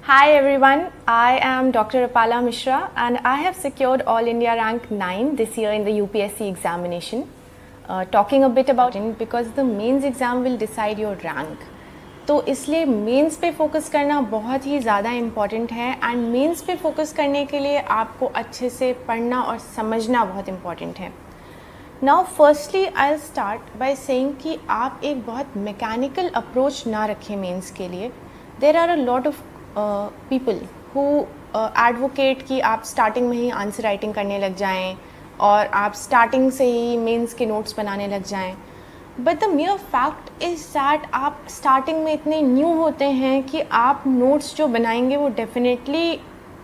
Hi everyone, I am Dr. Apala Mishra and I have secured All India Rank 9 this year in the UPSC examination. Talking a bit about it because the mains exam will decide your rank. तो इसलिए mains पे focus करना बहुत ही ज़्यादा important है and mains पे focus करने के लिए आपको अच्छे से पढ़ना और समझना बहुत इम्पॉर्टेंट है. Now firstly I start by saying कि आप एक बहुत मैकेनिकल अप्रोच ना रखें मेंस के लिए. There are a lot of people who advocate कि आप स्टार्टिंग में ही आंसर राइटिंग करने लग जाएं और आप स्टार्टिंग से ही मेंस के नोट्स बनाने लग जाएं. But the mayor fact is that आप स्टार्टिंग में इतने न्यू होते हैं कि आप नोट्स जो बनाएंगे वो डेफिनेटली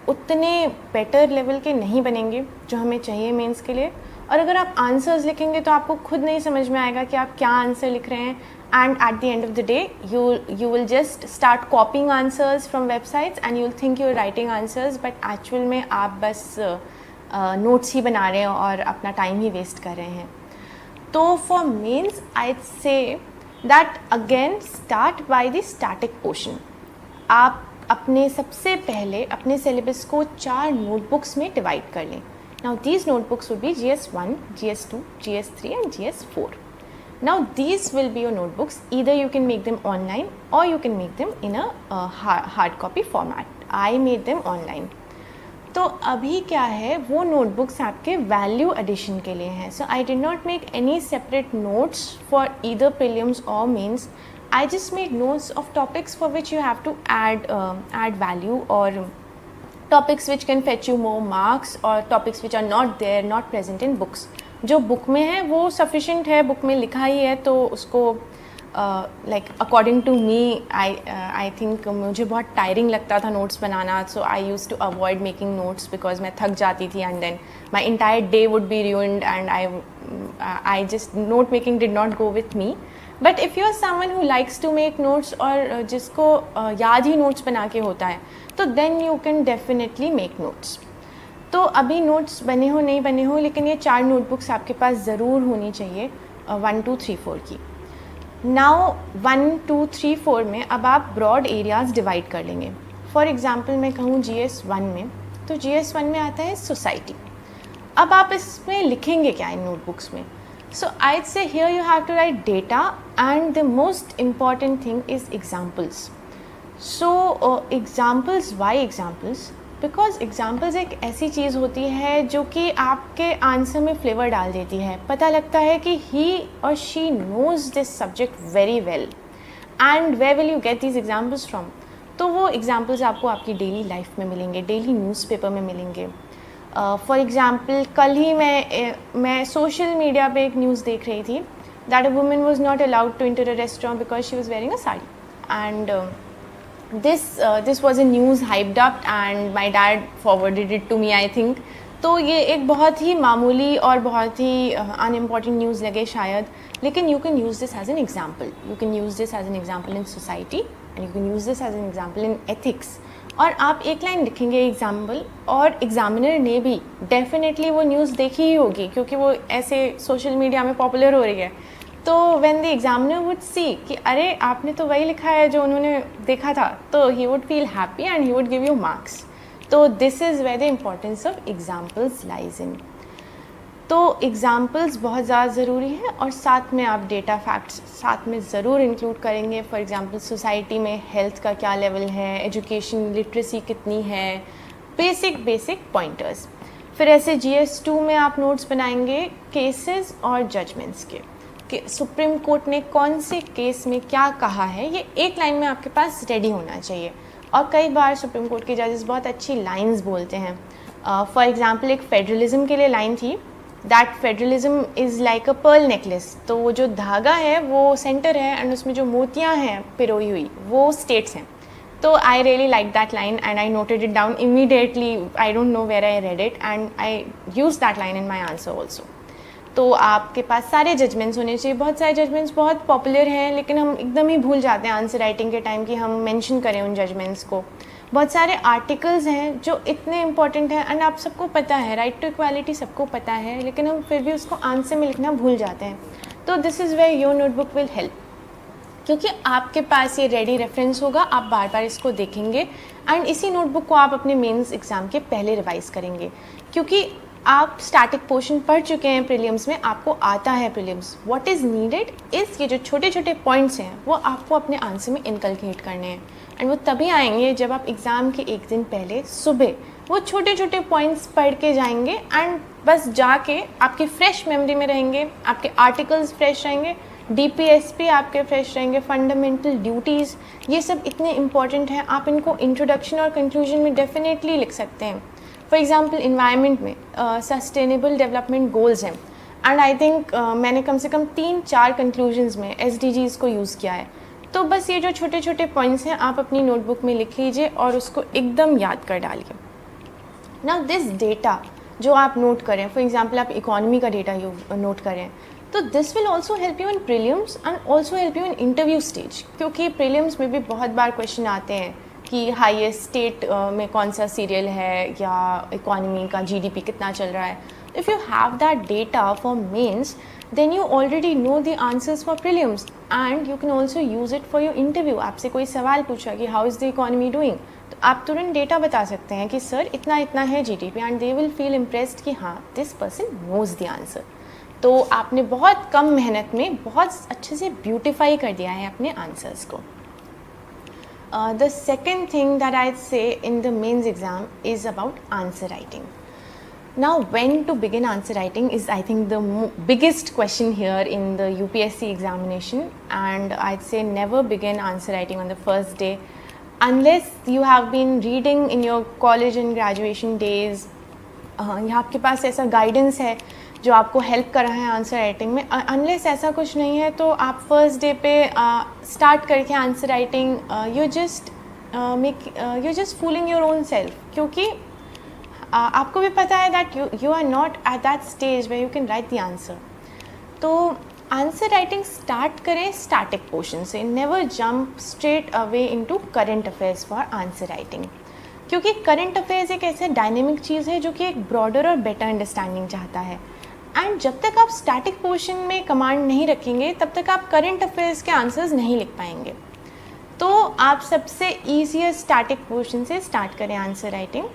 उतने बेटर लेवल के नहीं बनेंगे जो हमें चाहिए मेंस के लिए. और अगर आप आंसर्स लिखेंगे तो आपको खुद नहीं समझ में आएगा कि आप क्या आंसर लिख रहे हैं. And at the end of the day you will just start copying answers from websites and you'll think you're writing answers but actual में आप बस नोट्स ही बना रहे हैं और अपना टाइम ही वेस्ट कर रहे हैं. तो for mains I'd say that again start by the static portion. आप अपने सबसे पहले अपने सिलेबस को 4 नोटबुक्स में डिवाइड कर लें. Now these notebooks would be GS1, GS2, GS3 and GS4. Now these will be your notebooks. Either you can make them online or you can make them in a hard copy format. I made them online. तो अभी क्या है वो notebooks आपके value addition के लिए हैं. So I did not make any separate notes for either prelims और mains. I just made notes of topics for which you have to add value or topics which can fetch you more marks or topics which are not there, not present in books. जो book में है वो sufficient है, book में लिखा ही है, तो उसको like according to me I think मुझे बहुत टायरिंग लगता था नोट्स बनाना. So I use to avoid making notes because मैं थक जाती थी and then my entire day would be ruined and I just note making did not go with me. But if you are someone who likes to make notes और जिसको याद ही notes बना के होता है तो then you can definitely make notes. तो अभी नोट्स बने हो नहीं बने हो लेकिन ये 4 नोटबुक्स आपके पास ज़रूर होनी चाहिए 1, 2, 3, 4 की. नाउ 1, 2, 3, 4 में अब आप ब्रॉड एरियाज़ डिवाइड कर लेंगे. फॉर एग्जांपल मैं कहूँ GS1 में, तो GS1 में आता है सोसाइटी. अब आप इसमें लिखेंगे क्या इन नोटबुक्स में? So I'd say here you have to write data and the most important thing is examples. So examples, why examples? Because examples एक ऐसी चीज़ होती है जो कि आपके आंसर में फ्लेवर डाल देती है. पता लगता है कि he or she knows this subject very well. And where will you get these examples from? तो वो examples आपको आपकी डेली लाइफ में मिलेंगे, डेली न्यूज़पेपर में मिलेंगे. फॉर एग्ज़ाम्पल कल ही मैं सोशल मीडिया पे एक न्यूज़ देख रही थी that a women was not allowed to enter a restaurant because she was wearing a sari and this was a news hyped up and my dad forwarded it to me I think. तो ये एक बहुत ही मामूली और बहुत ही unimportant news लगे शायद, लेकिन you can use this as an example. You can use this as an example in society and you can use this as an example in ethics. और आप एक लाइन लिखेंगे एग्जाम्पल और एग्जामिनर ने भी डेफिनेटली वो न्यूज़ देखी ही होगी क्योंकि वो ऐसे सोशल मीडिया में पॉपुलर हो रही है. तो when the examiner would see कि अरे आपने तो वही लिखा है जो उन्होंने देखा था, तो he would feel happy and he would give you marks. तो this is where the importance of examples lies in. तो एग्जाम्पल्स बहुत ज़्यादा ज़रूरी है और साथ में आप डेटा फैक्ट्स साथ में ज़रूर इंक्लूड करेंगे. फॉर एग्जांपल सोसाइटी में हेल्थ का क्या लेवल है, एजुकेशन लिटरेसी कितनी है, बेसिक पॉइंटर्स. फिर ऐसे GS2 में आप नोट्स बनाएंगे केसेस और जजमेंट्स के कि सुप्रीम कोर्ट ने कौन से केस में क्या कहा है, ये एक लाइन में आपके पास रेडी होना चाहिए. और कई बार सुप्रीम कोर्ट के जजेस बहुत अच्छी लाइन्स बोलते हैं. फॉर एग्ज़ाम्पल एक फेडरलिज्म के लिए लाइन थी that federalism is like a Perl necklace. तो वो जो धागा है वो सेंटर है एंड उसमें जो मोतियाँ हैं पिरोई हुई वो स्टेट्स हैं. तो I really like that line and I noted it down immediately. I don't know where I read it and I use that line in my answer also. तो आपके पास सारे जजमेंट्स होने चाहिए. बहुत सारे जजमेंट्स बहुत पॉपुलर हैं लेकिन हम एकदम ही भूल जाते हैं आंसर राइटिंग के टाइम कि हम मेंशन करें उन जजमेंट्स को. बहुत सारे आर्टिकल्स हैं जो इतने इंपॉर्टेंट हैं एंड आप सबको पता है, राइट टू इक्वालिटी सबको पता है, लेकिन हम फिर भी उसको आंसर में लिखना भूल जाते हैं. तो this is where your notebook will help. क्योंकि आपके पास ये रेडी रेफरेंस होगा, आप बार बार इसको देखेंगे एंड इसी नोटबुक को आप अपने मेंस एग्ज़ाम के पहले रिवाइज़ करेंगे, क्योंकि आप स्टैटिक पोर्शन पढ़ चुके हैं प्रीलिम्स में, आपको आता है prelims. What is needed is ये जो छोटे छोटे पॉइंट्स हैं वो आपको अपने आंसर में इनकलकेट करने हैं, एंड वो तभी आएंगे जब आप एग्ज़ाम के एक दिन पहले सुबह वो छोटे छोटे पॉइंट्स पढ़ के जाएंगे एंड बस जाके आपकी फ्रेश मेमोरी में रहेंगे, आपके आर्टिकल्स फ्रेश रहेंगे, DPSP आपके फ्रेश रहेंगे, फंडामेंटल ड्यूटीज़, ये सब इतने इंपॉर्टेंट हैं, आप इनको इंट्रोडक्शन और कंक्लूजन में डेफिनेटली लिख सकते हैं। फॉर एग्ज़ाम्पल इन्वायरमेंट में सस्टेनेबल डेवलपमेंट गोल्स हैं एंड आई थिंक मैंने कम से कम 3-4 कंक्लूजन्स में SDGs को यूज़ किया है। तो बस ये जो छोटे छोटे पॉइंट्स हैं आप अपनी नोटबुक में लिख लीजिए और उसको एकदम याद कर डालिए। नाउ दिस डेटा जो आप नोट करें, फॉर एग्ज़ाम्पल आप इकोनॉमी का डेटा नोट करें, तो this will also help you in prelims and also help you in interview stage, क्योंकि प्रीलिम्स में भी बहुत बार क्वेश्चन आते हैं कि हाईएस्ट स्टेट में कौन सा सीरियल है या इकोनॉमी का GDP कितना चल रहा है। If you have that data for mains then you already know the answers for prelims and you can also use it for your interview. आपसे कोई सवाल पूछा कि how is the economy doing, तो आप तुरंत डेटा बता सकते हैं कि सर इतना इतना है GDP and they will feel impressed कि हाँ this person nose the answer. तो आपने बहुत कम मेहनत में बहुत अच्छे से ब्यूटिफाई कर दिया है अपने आंसर्स को। The second thing that I'd say in the mains exam is about answer writing. Now, when to begin answer writing is, I think, the biggest question here in the UPSC examination, and I'd say never begin answer writing on the first day unless you have been reading in your college and graduation days. या आपके पास ऐसा guidance है जो आपको help कर रहा है answer writing में। अनलेस ऐसा कुछ नहीं है तो आप फर्स्ट डे पे स्टार्ट करके answer writing you just fooling your own self, क्योंकि आपको भी पता है that you are not at that stage way you can write the answer. तो आंसर राइटिंग स्टार्ट करें स्टैटिक पोर्शन से, never jump straight away into current affairs for answer writing, क्योंकि current affairs एक ऐसे डायनेमिक चीज़ है जो कि एक ब्रॉडर और बेटर अंडरस्टैंडिंग चाहता है, एंड जब तक आप स्टैटिक पोर्शन में कमांड नहीं रखेंगे तब तक आप करंट अफेयर्स के आंसर्स नहीं लिख पाएंगे। तो आप सबसे ईजीएस्ट स्टैटिक पोर्शन से स्टार्ट करें आंसर राइटिंग।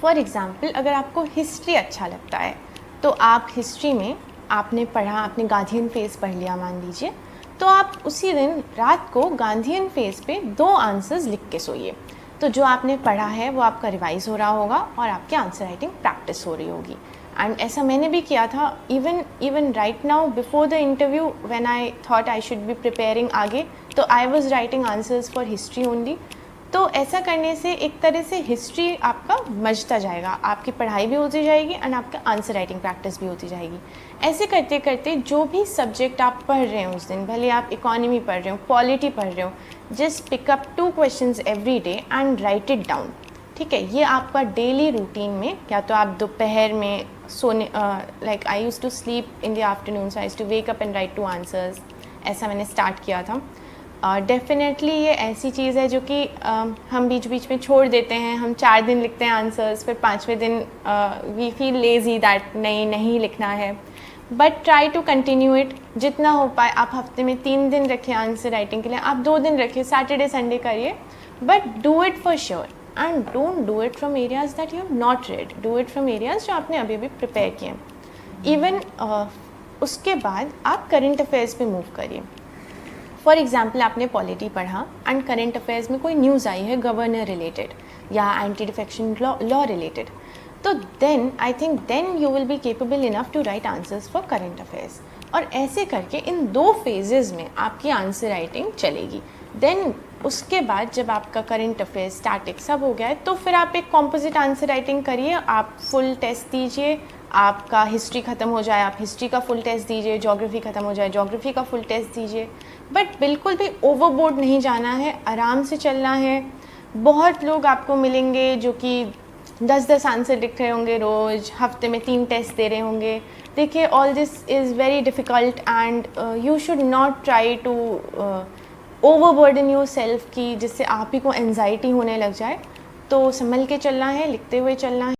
फॉर एग्ज़ाम्पल अगर आपको हिस्ट्री अच्छा लगता है तो आप हिस्ट्री में आपने पढ़ा, आपने गांधीयन फेज़ पढ़ लिया मान लीजिए, तो आप उसी दिन रात को गांधीयन फेज़ पे 2 आंसर्स लिख के सोइए। तो जो आपने पढ़ा है वो आपका रिवाइज़ हो रहा होगा और आपकी आंसर राइटिंग प्रैक्टिस हो रही होगी। एंड ऐसा मैंने भी किया था, even right now before the interview when I thought I should be preparing आगे, तो I was writing answers for history only. तो ऐसा करने से एक तरह से हिस्ट्री आपका मजता जाएगा, आपकी पढ़ाई भी होती जाएगी एंड आपका आंसर राइटिंग प्रैक्टिस भी होती जाएगी। ऐसे करते करते जो भी सब्जेक्ट आप पढ़ रहे हैं उस दिन, भले आप इकोनॉमी पढ़ रहे हो, पॉलिटी पढ़ रहे हो, just pick up 2 questions every day and write it down. ठीक है, ये आपका डेली रूटीन में, या तो आप दोपहर में सोने, like I use to sleep in the afternoon, so I use to wake up and write 2 answers, ऐसा मैंने स्टार्ट किया था। डेफिनेटली ये ऐसी चीज़ है जो कि हम बीच बीच में छोड़ देते हैं। हम 4 दिन लिखते हैं आंसर्स, फिर 5वें दिन वी फील लेज़ी दैट नहीं लिखना है, but try to continue it जितना हो पाए। आप हफ्ते में 3 दिन रखें आंसर राइटिंग के लिए, आप 2 दिन रखिए, सैटरडे संडे करिए, but do it for sure and don't do it from areas that you have not red, do it from areas जो आपने अभी अभी प्रिपेयर किए हैं। इवन उसके बाद आप करंट अफेयर्स पे मूव करिए। फॉर एग्जाम्पल आपने पॉलिटी पढ़ा एंड करंट अफेयर्स में कोई न्यूज़ आई है गवर्नर रिलेटेड या एंटी डिफेक्शन लॉ रिलेटेड, तो then I think then you will be capable enough to write answers for current affairs. और ऐसे करके इन 2 फेजेज़ में आपकी आंसर राइटिंग चलेगी। देन उसके बाद जब आपका करंट अफेयर्स स्टैटिक सब हो गया है तो फिर आप एक कॉम्पोजिट आंसर राइटिंग करिए, आप फुल टेस्ट दीजिए, आपका हिस्ट्री ख़त्म हो जाए आप हिस्ट्री का फुल टेस्ट दीजिए, ज्योग्राफी ख़त्म हो जाए ज्योग्राफी का फुल टेस्ट दीजिए, बट बिल्कुल भी ओवरबोर्ड नहीं जाना है, आराम से चलना है। बहुत लोग आपको मिलेंगे जो कि 10-10 आंसर लिख रहे होंगे रोज़, हफ्ते में 3 टेस्ट दे रहे होंगे। देखिए all this is very difficult and you should not try to overburden your self की जिससे आप ही को एंजाइटी होने लग जाए। तो संभल के चलना है, लिखते हुए चलना है।